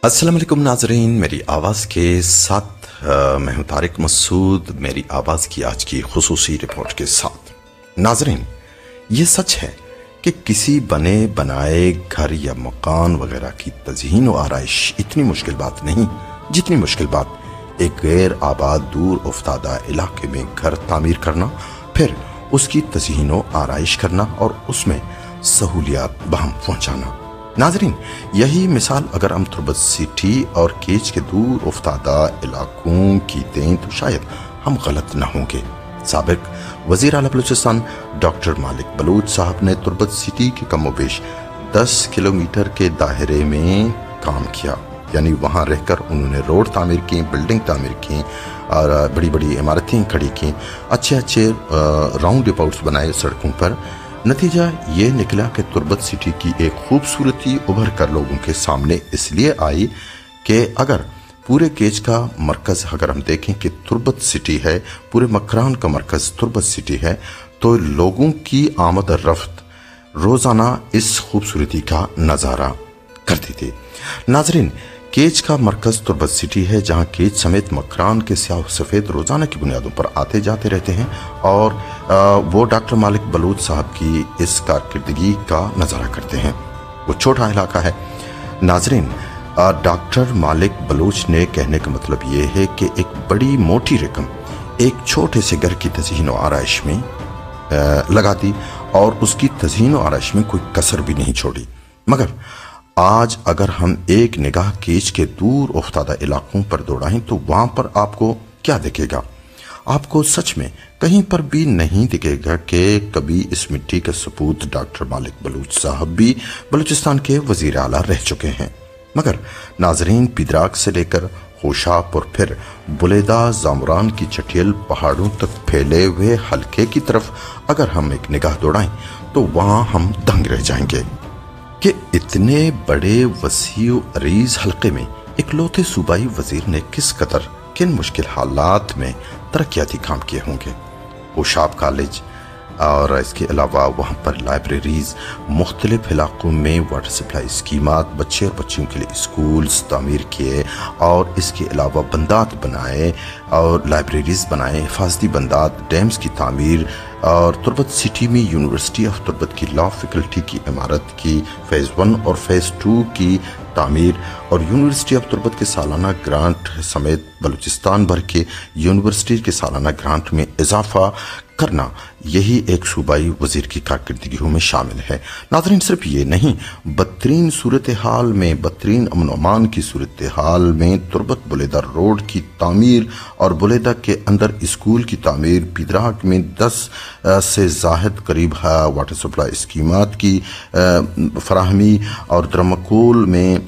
अस्सलाम वालेकुम नाजरीन, मेरी आवाज़ के साथ मैं हूं तारिक मसूद। मेरी आवाज़ की आज की खुसूसी रिपोर्ट के साथ नाजरीन, ये सच है कि किसी बने बनाए घर या मकान वगैरह की तज़हीन व आराइश इतनी मुश्किल बात नहीं जितनी मुश्किल बात एक गैर आबाद दूर उफ्तादा इलाके में घर तामीर करना, फिर उसकी तज़हीन व आराइश करना और उसमें सहूलियात बहम पहुँचाना। नाजरीन, यही मिसाल अगर हम तुर्बत सिटी और केच के दूर उफ्तादा इलाकों की दें तो शायद हम गलत न होंगे। साबिक वज़ीर आला बलूचिस्तान डॉक्टर मालिक बलूच साहब ने तुर्बत सिटी के कमोबेश 10 किलोमीटर के दायरे में काम किया, यानी वहाँ रहकर उन्होंने रोड तामीर की, बिल्डिंग तामीर की और बड़ी बड़ी इमारतें खड़ी की, अच्छे राउंड अबाउट्स बनाए सड़कों पर। नतीजा ये निकला कि तुर्बत सिटी की एक खूबसूरती उभर कर लोगों के सामने इसलिए आई कि अगर पूरे केज का मरकज़ अगर हम देखें कि तुर्बत सिटी है, पूरे मकरान का मरकज़ तुर्बत सिटी है, तो लोगों की आमद रफ्त रोज़ाना इस खूबसूरती का नज़ारा करती थी। नाजरीन, केज का मरकज़ तुर्बत सिटी है, जहाँ केज समेत मकरान के स्याह सफ़ेद रोज़ाना की बुनियादों पर आते जाते रहते हैं और वो डॉक्टर मालिक बलूच साहब की इस कारकर्दगी का नज़ारा करते हैं। वो छोटा इलाका है। नाजरीन, डॉक्टर मालिक बलूच ने कहने का मतलब ये है कि एक बड़ी मोटी रकम एक छोटे से घर की तज़हीन व आराइश में लगा दी और उसकी तज़हीन व आराइश में कोई कसर भी नहीं छोड़ी। मगर आज अगर हम एक निगाह केज के दूर उफ्तादा इलाकों पर दौड़ाएं तो वहां पर आपको क्या दिखेगा? आपको सच में कहीं पर भी नहीं दिखेगा कि कभी इस मिट्टी के सपूत डॉक्टर मालिक बलूच साहब भी बलूचिस्तान के वजीर आला रह चुके हैं। मगर नाजरीन, पिदराक से लेकर होशाब और फिर बुलेदा जामरान की चटियल पहाड़ों तक फैले हुए हल्के की तरफ अगर हम एक निगाह दौड़ाएं तो वहां हम दंग रह जाएंगे कि इतने बड़े वसीउ अरीज हल्के में इकलौते सूबाई वजीर ने किस कदर किन मुश्किल हालात में तरक्याती काम किए होंगे। होशाब कॉलेज और इसके अलावा वहाँ पर लाइब्रेरीज, मुख्तलिफ इलाकों में वाटर सप्लाई स्कीमात, बच्चे और बच्चियों के लिए स्कूल्स तामीर किए और इसके अलावा बंदात बनाए और लाइब्रेरीज बनाए, हिफाजती बंदात, डैम्स की तामीर और तुर्बत सिटी में यूनिवर्सिटी ऑफ तुर्बत की लॉ फैकल्टी की इमारत की फ़ेज़ 1 और फ़ेज़ 2 की तामीर और यूनिवर्सिटी ऑफ तुर्बत के सालाना ग्रांट समेत बलूचिस्तान भर के यूनिवर्सिटी के सालाना ग्रांट में इजाफा करना, यही एक सूबाई वजीर की कारकर्दगियों में शामिल है। नाज़रीन, सिर्फ ये नहीं, बदतरीन सूरत हाल में, बदतरीन अमन अमान की सूरत हाल में तुर्बत बुलेदा रोड की तामीर और बुलेदा के अंदर स्कूल की तामीर, पिदराक में 10 से ज़ाहिद करीब वाटर सप्लाई स्कीमात की फराहमी और द्रमकोल में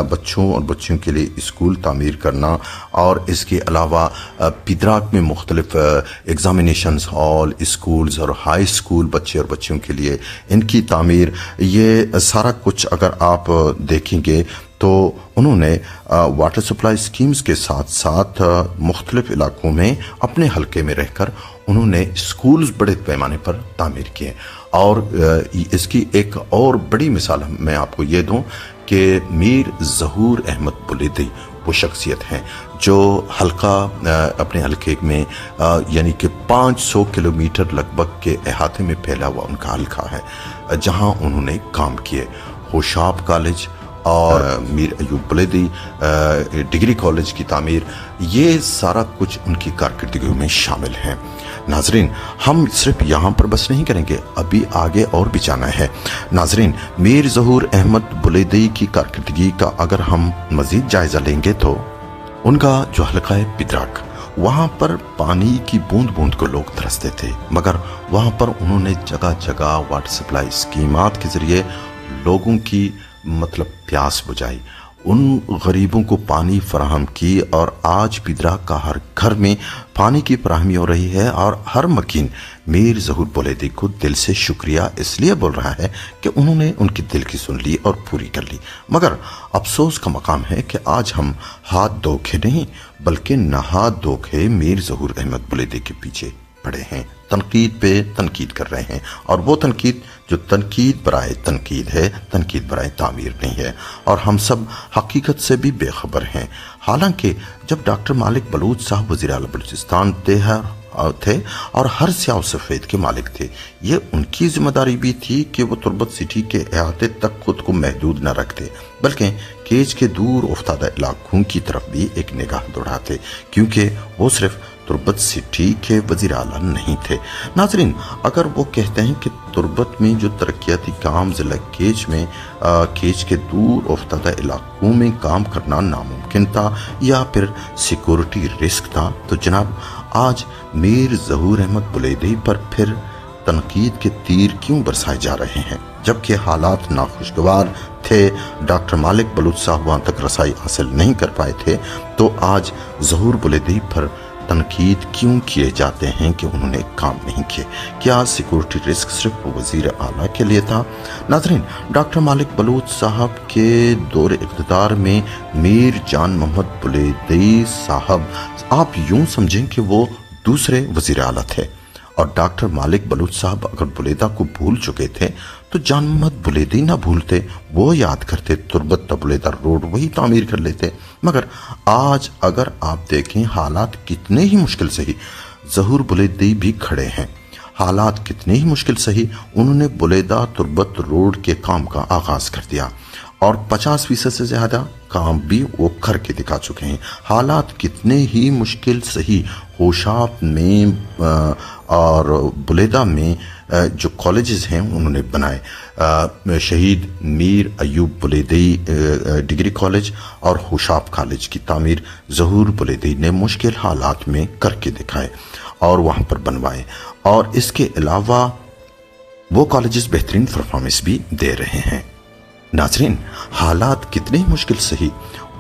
बच्चों और बच्चियों के लिए स्कूल तामीर करना और इसके अलावा पिदराक में मुख्तलिफ एग्जामिनेशन हॉल, स्कूल्स और हाई स्कूल बच्चे और बच्चियों के लिए इनकी तामीर, ये सारा कुछ अगर आप देखेंगे तो उन्होंने वाटर सप्लाई स्कीम्स के साथ साथ मुख्तलिफ इलाकों में अपने हलके में रहकर उन्होंने स्कूल्स बड़े पैमाने पर तामीर किए। और इसकी एक और बड़ी मिसाल मैं आपको ये दूं कि मीर ज़हूर अहमद बुलेदी वो शख्सियत हैं जो हल्का अपने हल्के में यानी कि 500 किलोमीटर लगभग के अहाते में फैला हुआ उनका हल्का है, जहां उन्होंने काम किए। होशाब कॉलेज और मीर अयूब बुलेदी डिग्री कॉलेज की तामीर, ये सारा कुछ उनकी कारकर्दगी में शामिल है। नाजरीन, हम सिर्फ यहाँ पर बस नहीं करेंगे, अभी आगे और भी जाना है। नाजरीन, मीर ज़हूर अहमद बुलेदी की कारकर्दगी का अगर हम मजीद जायजा लेंगे तो उनका जो हल्का है पिदराक, वहाँ पर पानी की बूंद बूंद को लोग तरसते थे, मगर वहाँ पर उन्होंने जगह जगह वाटर सप्लाई स्कीमात के जरिए लोगों की प्यास बुझाई, उन गरीबों को पानी फराहम की और आज पिदराक का हर घर में पानी की फराहमी हो रही है और हर मकीन मीर ज़हूर बुलेदी को दिल से शुक्रिया इसलिए बोल रहा है कि उन्होंने उनकी दिल की सुन ली और पूरी कर ली। मगर अफसोस का मकाम है कि आज हम हाथ धोखे नहीं बल्कि नहा धोखे मीर ज़हूर अहमद बुलेदी के पीछे पड़े हैं, तनकीद पे तनकीद कर रहे हैं, और वो तनकीद जो तनकीद बराए तनकीद है, तनकीद बराए तामीर नहीं है, और हम सब हकीकत से भी बेखबर हैं। हालांकि जब डॉक्टर मालिक बलूच साहब वज़ीर आला बलूचिस्तान थे और हर स्याह व सफ़ेद के मालिक थे, ये उनकी जिम्मेदारी भी थी कि वो तुर्बत सिटी के अहाते तक खुद को महदूद न रखते, बल्कि केज के दूर उफ्तादा इलाकों की तरफ भी एक निगाह दौड़ाते, क्योंकि वो सिर्फ तुर्बत सिटी के वज़ीर आला नहीं थे। नाज़रीन, अगर वो कहते हैं कि तुर्बत में जो तरक्याती काम ज़िला केज में केज के दूर उफ्तादा इलाकों में काम करना नामुमकिन था या फिर सिक्योरिटी रिस्क था, तो जनाब आज मीर ज़हूर अहमद बुलेदी पर फिर तनकीद के तीर क्यों बरसाए जा रहे हैं, जबकि हालात नाखुशगवार थे, डॉक्टर मालिक बलूच साहब वहाँ तक रसाई हासिल नहीं कर पाए थे, तो आज ज़हूर बुलेदी पर तनकीद क्यों किए जाते हैं कि उन्होंने काम नहीं किए? क्या सिक्योरिटी रिस्क सिर्फ वज़ीर आला के लिए था? नाज़रीन, डॉक्टर मालिक बलूच साहब के दौर इक़्तिदार में मीर जान मोहम्मद बुलेदी साहब, आप यूं समझें कि वो दूसरे वज़ीर आला थे, और डॉक्टर मालिक बलूच साहब अगर बुलेदा को भूल चुके थे तो जान मोहम्मद बुलेदी ना भूलते, वो याद करते, तुर्बत बुलेदा रोड वही तामीर कर लेते। मगर आज अगर आप देखें हालात कितने ही मुश्किल से ही ज़हूर बुलेदी भी खड़े हैं, हालात कितने ही मुश्किल से ही उन्होंने बुलेदा तुर्बत रोड के काम का आगाज कर दिया, और 50% से ज़्यादा काम भी वो करके दिखा चुके हैं। हालात कितने ही मुश्किल सही होशाब में और बुलेदा में जो कॉलेजेस हैं उन्होंने बनाए, शहीद मीर अयूब बुलेदी डिग्री कॉलेज और होशाब कॉलेज की तामीर ज़हूर बुलेदी ने मुश्किल हालात में करके दिखाए और वहाँ पर बनवाए, और इसके अलावा वो कॉलेजेस बेहतरीन परफॉर्मेंस भी दे रहे हैं। नाज़रीन, हालात कितने ही मुश्किल सही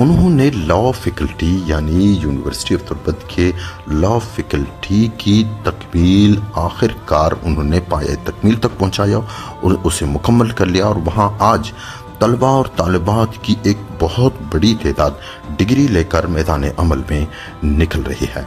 उन्होंने लॉ फैकल्टी यानी यूनिवर्सिटी ऑफ तुर्बत के लॉ फैकल्टी की तकमील आखिरकार उन्होंने पाया तकमील तक पहुंचाया और उसे मुकम्मल कर लिया, और वहाँ आज तलबा और तालिबात की एक बहुत बड़ी तादाद डिग्री लेकर मैदान अमल में निकल रही है।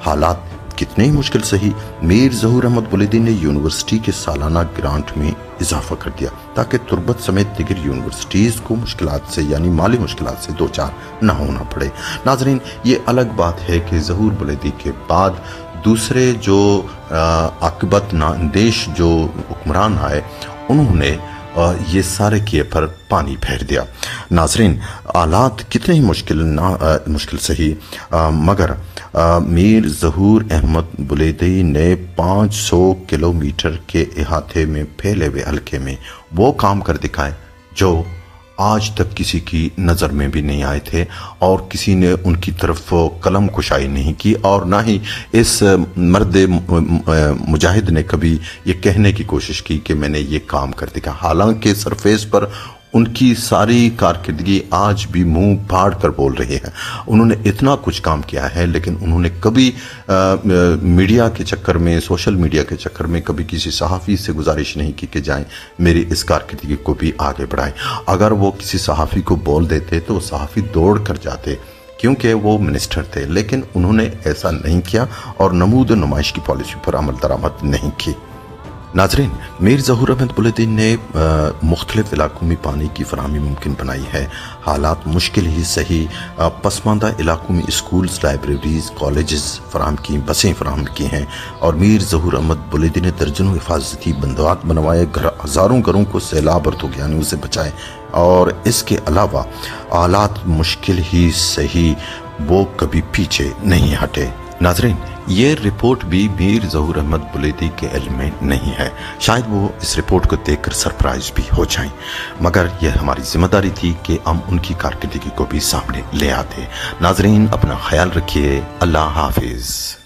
हालात कितने ही मुश्किल सही मीर ज़हूर अहमद बुलेदी ने यूनिवर्सिटी के सालाना ग्रांट में इजाफा कर दिया ताकि तुर्बत समेत दीगर यूनिवर्सिटीज़ को मुश्किलात से यानी माली मुश्किलात से दो चार न होना पड़े। नाजरीन, ये अलग बात है कि ज़हूर बुलेदी के बाद दूसरे जो आकिबत नाअंदेश जो हुक्मरान आए उन्होंने ये सारे किए पर पानी फेर दिया। नाजरीन, हालात कितने ही मुश्किल सही मगर मीर ज़हूर अहमद बुलेदी ने 500 किलोमीटर के अहाते में फैले हुए हल्के में वो काम कर दिखाए जो आज तक किसी की नज़र में भी नहीं आए थे, और किसी ने उनकी तरफ कलम कुशाई नहीं की, और ना ही इस मर्द मुजाहिद ने कभी ये कहने की कोशिश की कि मैंने ये काम कर दिखा। हालांकि सरफेस पर उनकी सारी कारकिर्दगी आज भी मुंह फाड़ कर बोल रही है, उन्होंने इतना कुछ काम किया है, लेकिन उन्होंने कभी मीडिया के चक्कर में, सोशल मीडिया के चक्कर में कभी किसी सहाफ़ी से गुजारिश नहीं की कि जाएं मेरी इस कारकिर्दगी को भी आगे बढ़ाएं। अगर वो किसी सहाफ़ी को बोल देते तो सहाफ़ी दौड़ कर जाते क्योंकि वो मिनिस्टर थे, लेकिन उन्होंने ऐसा नहीं किया और नमूद नुमाइश की पॉलिसी पर अमल दरामद नहीं की। नाजरीन, मीर ज़हूर अहमद बुलेदी ने मुख्तलिफ इलाकों में पानी की फराहमी मुमकिन बनाई है। हालात मुश्किल ही सही पसमानदा इलाकों में स्कूल्स, लाइब्रेरीज, कॉलेजेस फराहम की, बसें फराहम की हैं, और मीर ज़हूर अहमद बुलेदी ने दर्जनों हिफाजती बंदोबस्त बनवाए, हज़ारों घरों को सैलाब और तूफ़ानों से बचाए, और इसके अलावा हालात मुश्किल ही सही वो कभी पीछे नहीं हटे। नाजरीन, ये रिपोर्ट भी मीर ज़हूर अहमद बुलेदी के इल्म में नहीं है, शायद वो इस रिपोर्ट को देखकर सरप्राइज भी हो जाएं, मगर यह हमारी जिम्मेदारी थी कि हम उनकी कारकर्दगी को भी सामने ले आते। नाजरीन, अपना ख्याल रखिए। अल्लाह हाफिज़।